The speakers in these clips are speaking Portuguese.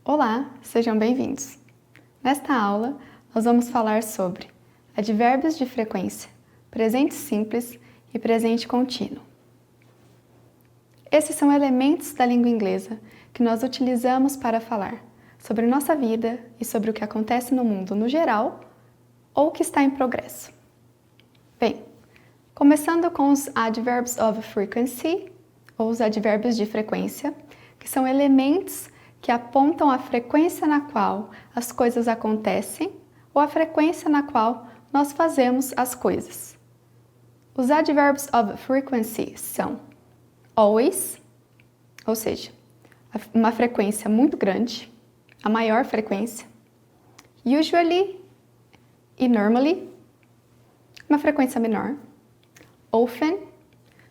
Olá, sejam bem-vindos! Nesta aula, nós vamos falar sobre advérbios de frequência, presente simples e presente contínuo. Esses são elementos da língua inglesa que nós utilizamos para falar sobre nossa vida e sobre o que acontece no mundo no geral ou que está em progresso. Bem, começando com os adverbs of frequency, ou os advérbios de frequência, que são elementos que apontam a frequência na qual as coisas acontecem ou a frequência na qual nós fazemos as coisas. Os adverbs of frequency são always, ou seja, uma frequência muito grande, a maior frequência, usually e normally, uma frequência menor, often,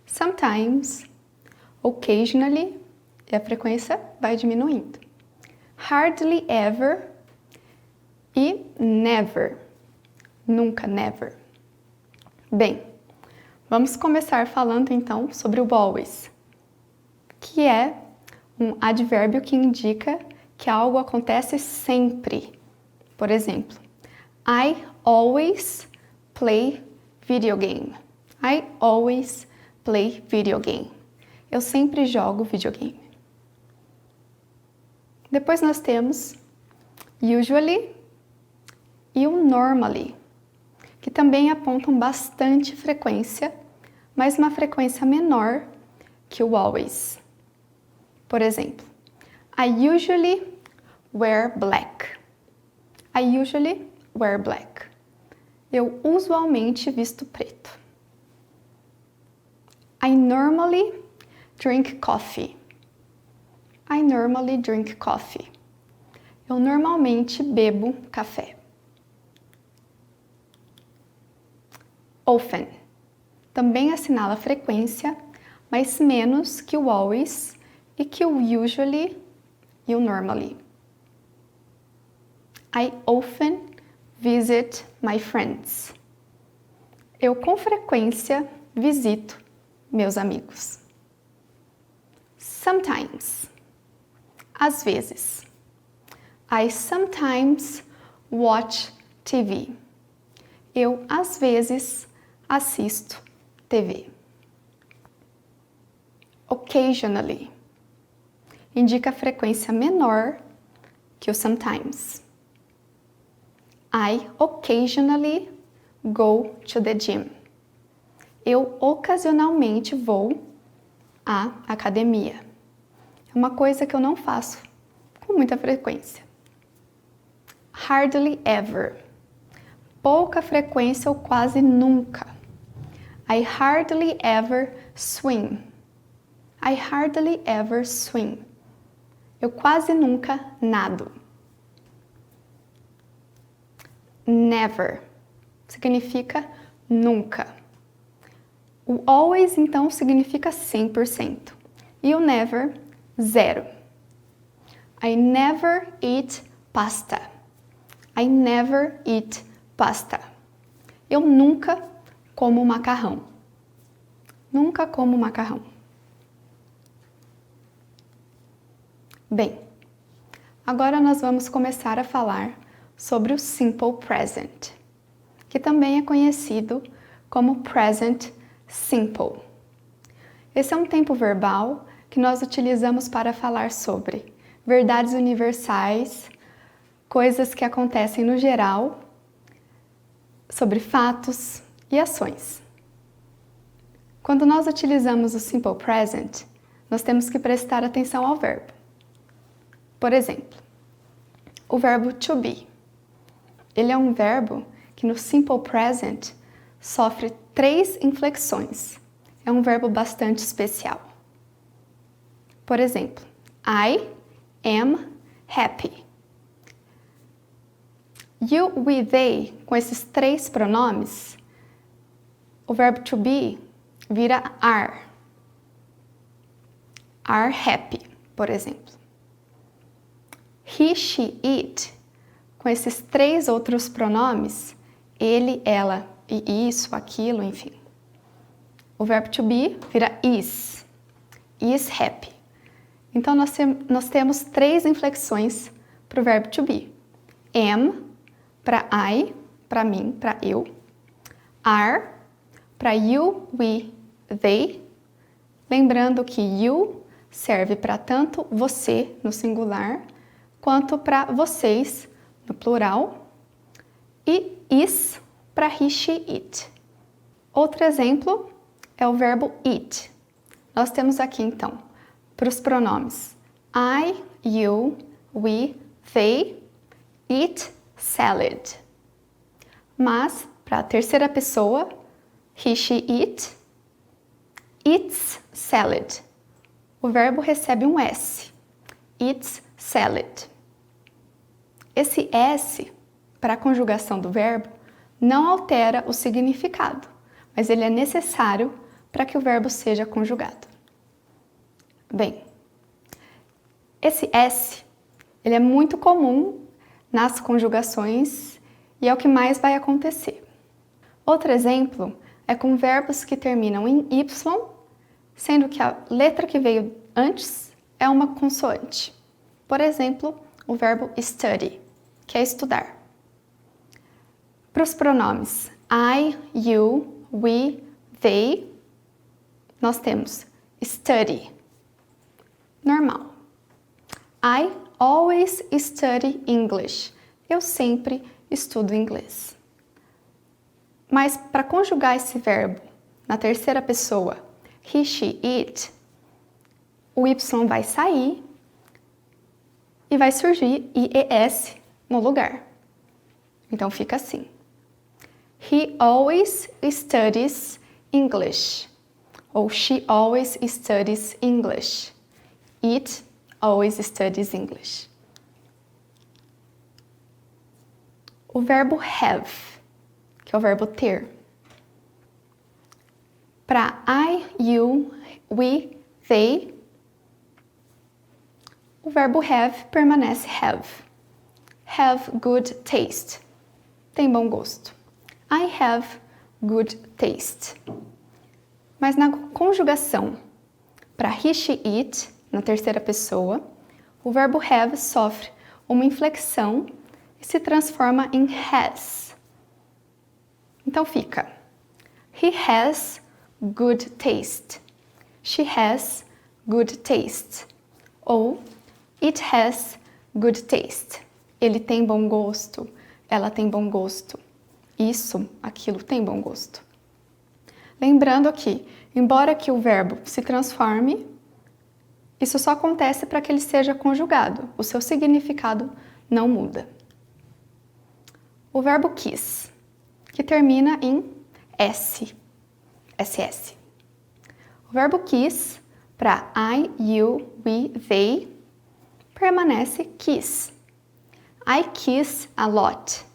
sometimes, occasionally, e a frequência vai diminuindo. Hardly ever e never. Nunca, never. Bem, vamos começar falando então sobre o always, que é um advérbio que indica que algo acontece sempre. Por exemplo, I always play video game. I always play video game. Eu sempre jogo videogame. Depois nós temos usually e o normally, que também apontam bastante frequência, mas uma frequência menor que o always. Por exemplo, I usually wear black. I usually wear black. Eu usualmente visto preto. I normally drink coffee. I normally drink coffee. Eu normalmente bebo café. Often. Também assinala frequência, mas menos que o always e que o usually e o normally. I often visit my friends. Eu com frequência visito meus amigos. Sometimes. Às vezes. I sometimes watch TV. Eu, às vezes, assisto TV. Occasionally. Indica a frequência menor que o sometimes. I occasionally go to the gym. Eu ocasionalmente vou à academia. É uma coisa que eu não faço com muita frequência. Hardly ever. Pouca frequência ou quase nunca. I hardly ever swim. I hardly ever swim. Eu quase nunca nado. Never significa nunca. O always, então, significa 100%. E o never, 0. I never eat pasta. I never eat pasta. Eu nunca como macarrão. Nunca como macarrão. Bem, agora nós vamos começar a falar sobre o simple present, que também é conhecido como present simple. Esse é um tempo verbal que nós utilizamos para falar sobre verdades universais, coisas que acontecem no geral, sobre fatos e ações. Quando nós utilizamos o simple present, nós temos que prestar atenção ao verbo. Por exemplo, o verbo to be. Ele é um verbo que no simple present sofre 3 inflexões. É um verbo bastante especial. Por exemplo, I am happy. You, we, they, com esses 3 pronomes, o verbo to be vira are. Are happy, por exemplo. He, she, it, com esses 3 outros pronomes, ele, ela e isso, aquilo, enfim, O verbo to be vira is. Is happy. Então, nós temos 3 inflexões para o verbo to be. Am, para I, para mim, para eu. Are, para you, we, they. Lembrando que you serve para tanto você, no singular, quanto para vocês, no plural. E is, para he, she, it. Outro exemplo é o verbo eat. Nós temos aqui, então, para os pronomes I, you, we, they, eat salad. Mas, para a terceira pessoa, he, she, it, eats salad. O verbo recebe um S. Eats salad. Esse S, para a conjugação do verbo, não altera o significado, mas ele é necessário para que o verbo seja conjugado. Bem, esse S, ele é muito comum nas conjugações e é o que mais vai acontecer. Outro exemplo é com verbos que terminam em Y, sendo que a letra que veio antes é uma consoante. Por exemplo, o verbo study, que é estudar. Para os pronomes I, you, we, they, nós temos study. Normal. I always study English. Eu sempre estudo inglês. Mas para conjugar esse verbo na terceira pessoa, he, she, it, o Y vai sair e vai surgir IES no lugar. Então fica assim. He always studies English. Ou she always studies English. It always studies English. O verbo have, que é o verbo ter. Para I, you, we, they, o verbo have permanece have. Have good taste. Tem bom gosto. I have good taste. Mas na conjugação para he, she, it, na terceira pessoa, o verbo have sofre uma inflexão e se transforma em has. Então fica: he has good taste. She has good taste. Ou it has good taste. Ele tem bom gosto. Ela tem bom gosto. Isso, aquilo tem bom gosto. Lembrando que, embora que o verbo se transforme, isso só acontece para que ele seja conjugado. O seu significado não muda. O verbo kiss, que termina em S. SS. O verbo kiss, para I, you, we, they, permanece kiss. I kiss a lot.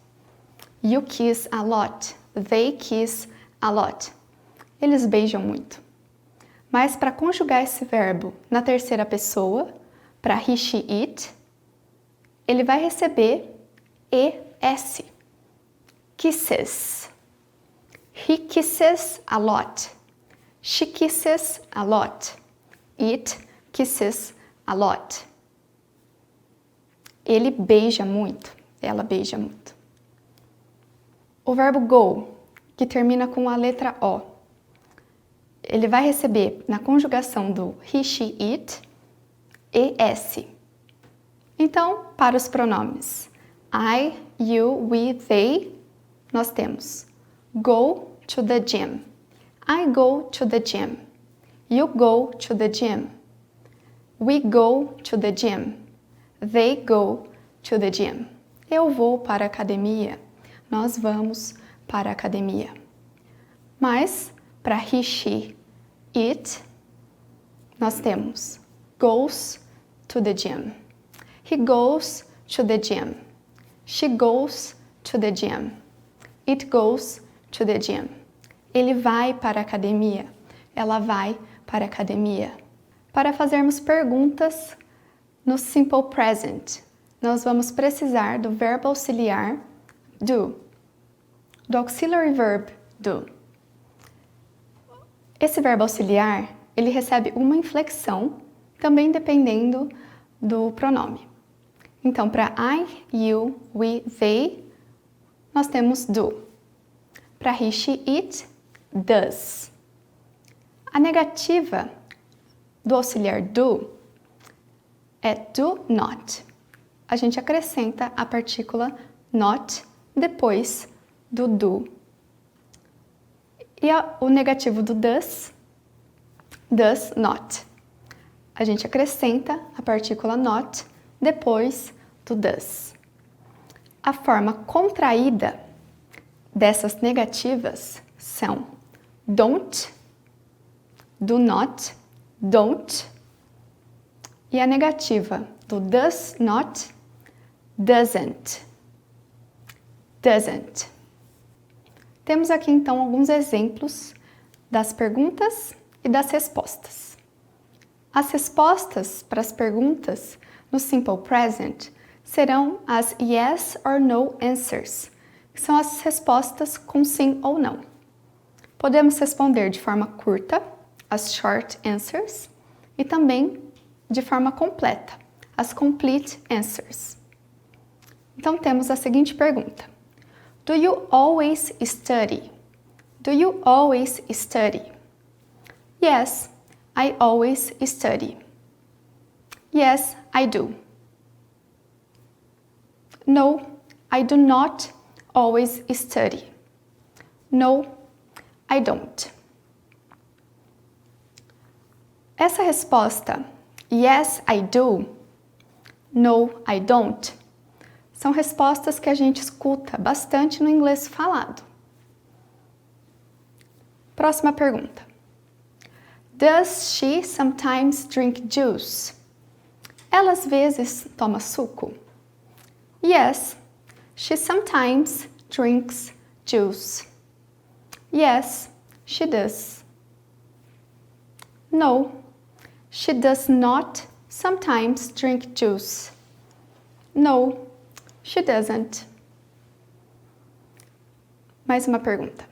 You kiss a lot. They kiss a lot. Eles beijam muito. Mas para conjugar esse verbo na terceira pessoa, para he, she, it, ele vai receber ES. Kisses. He kisses a lot. She kisses a lot. It kisses a lot. Ele beija muito. Ela beija muito. O verbo go, que termina com a letra O, ele vai receber, na conjugação do he, she, it, ES. Então, para os pronomes I, you, we, they, nós temos go to the gym. I go to the gym. You go to the gym. We go to the gym. They go to the gym. Eu vou para a academia. Nós vamos para a academia. Mas, para he, she, it, nós temos goes to the gym. He goes to the gym. She goes to the gym. It goes to the gym. Ele vai para a academia. Ela vai para a academia. Para fazermos perguntas no simple present, nós vamos precisar do verbo auxiliar do auxiliary verb do. Esse verbo auxiliar, ele recebe uma inflexão, também dependendo do pronome. Então, para I, you, we, they, nós temos do. Para he, she, it, does. A negativa do auxiliar do é do not. A gente acrescenta a partícula not depois do do. E o negativo do does not. A gente acrescenta a partícula not depois do does. A forma contraída dessas negativas são don't, do not, don't, e a negativa do does not, doesn't. Temos aqui então alguns exemplos das perguntas e das respostas. As respostas para as perguntas no Simple Present serão as yes or no answers, que são as respostas com sim ou não. Podemos responder de forma curta, as short answers, e também de forma completa, as complete answers. Então temos a seguinte pergunta: Do you always study? Do you always study? Yes, I always study. Yes, I do. No, I do not always study. No, I don't. Essa resposta, yes, I do, no, I don't, são respostas que a gente escuta bastante no inglês falado. Próxima pergunta. Does she sometimes drink juice? Ela às vezes toma suco? Yes, she sometimes drinks juice. Yes, she does. No, she does not sometimes drink juice. No, she doesn't. Mais uma pergunta.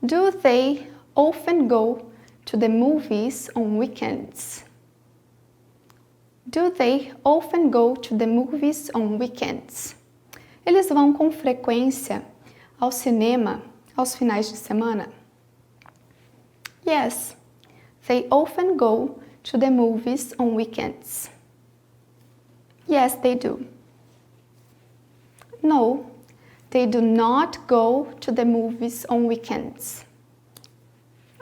Do they often go to the movies on weekends? Do they often go to the movies on weekends? Eles vão com frequência ao cinema aos finais de semana? Yes, they often go to the movies on weekends. Yes, they do. No, they do not go to the movies on weekends.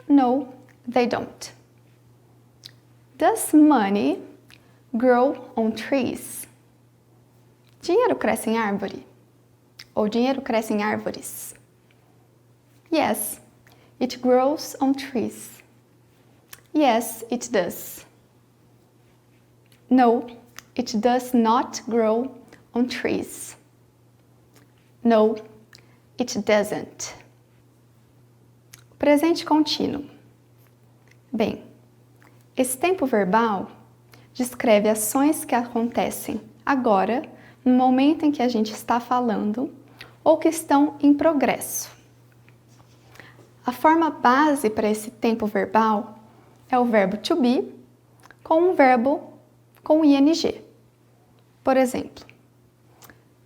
No, they don't. Does money grow on trees? Dinheiro cresce em árvore? Ou dinheiro cresce em árvores? Yes, it grows on trees. Yes, it does. No, it does not grow on trees. No, it doesn't. Presente contínuo. Bem, esse tempo verbal descreve ações que acontecem agora, no momento em que a gente está falando, ou que estão em progresso. A forma base para esse tempo verbal é o verbo to be com um verbo com ing. Por exemplo,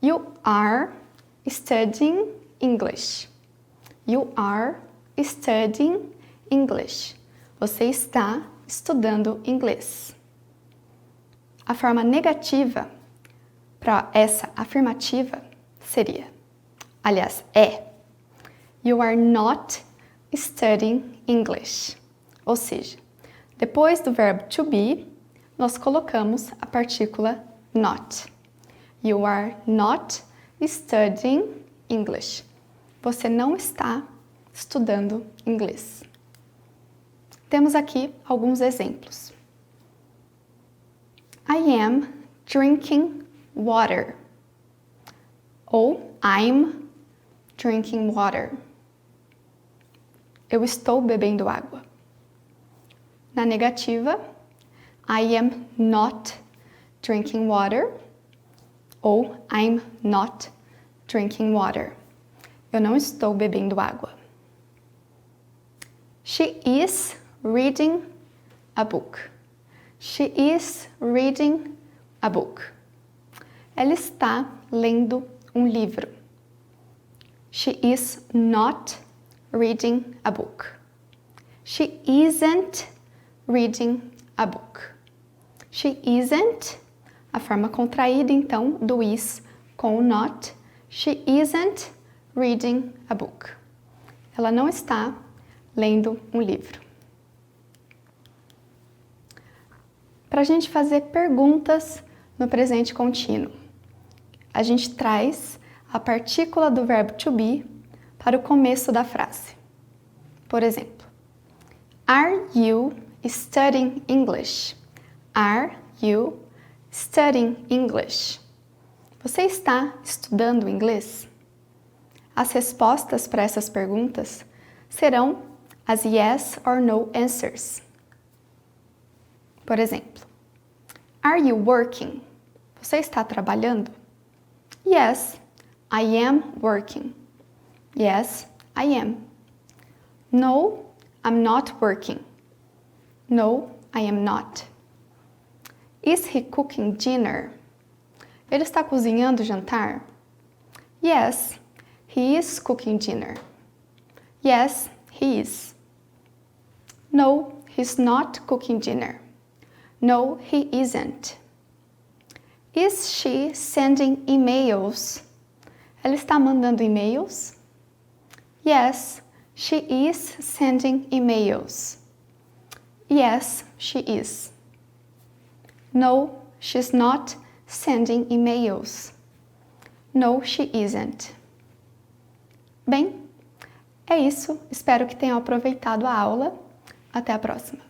you are studying English. You are studying English. Você está estudando inglês. A forma negativa para essa afirmativa seria, aliás, é you are not studying English. Ou seja, depois do verbo to be, nós colocamos a partícula not. You are not studying English. Você não está estudando inglês. Temos aqui alguns exemplos. I am drinking water. Ou I'm drinking water. Eu estou bebendo água. Na negativa, I am not drinking water. Ou I'm not drinking water. Eu não estou bebendo água. She is reading a book. She is reading a book. Ela está lendo um livro. She is not reading a book. She isn't reading a book. She isn't, a forma contraída então do is com o not. She isn't reading a book. Ela não está lendo um livro. Para a gente fazer perguntas no presente contínuo, a gente traz a partícula do verbo to be para o começo da frase. Por exemplo, Are you studying English? Are you studying English? Você está estudando inglês? As respostas para essas perguntas serão as yes or no answers. Por exemplo, Are you working? Você está trabalhando? Yes, I am working. Yes, I am. No, I'm not working. No, I am not. Is he cooking dinner? Ele está cozinhando o jantar? Yes, he is cooking dinner. Yes, he is. No, he's not cooking dinner. No, he isn't. Is she sending emails? Ela está mandando e-mails? Yes, she is sending emails. Yes, she is. No, she's not sending emails. No, she isn't. Bem, é isso. Espero que tenham aproveitado a aula. Até a próxima.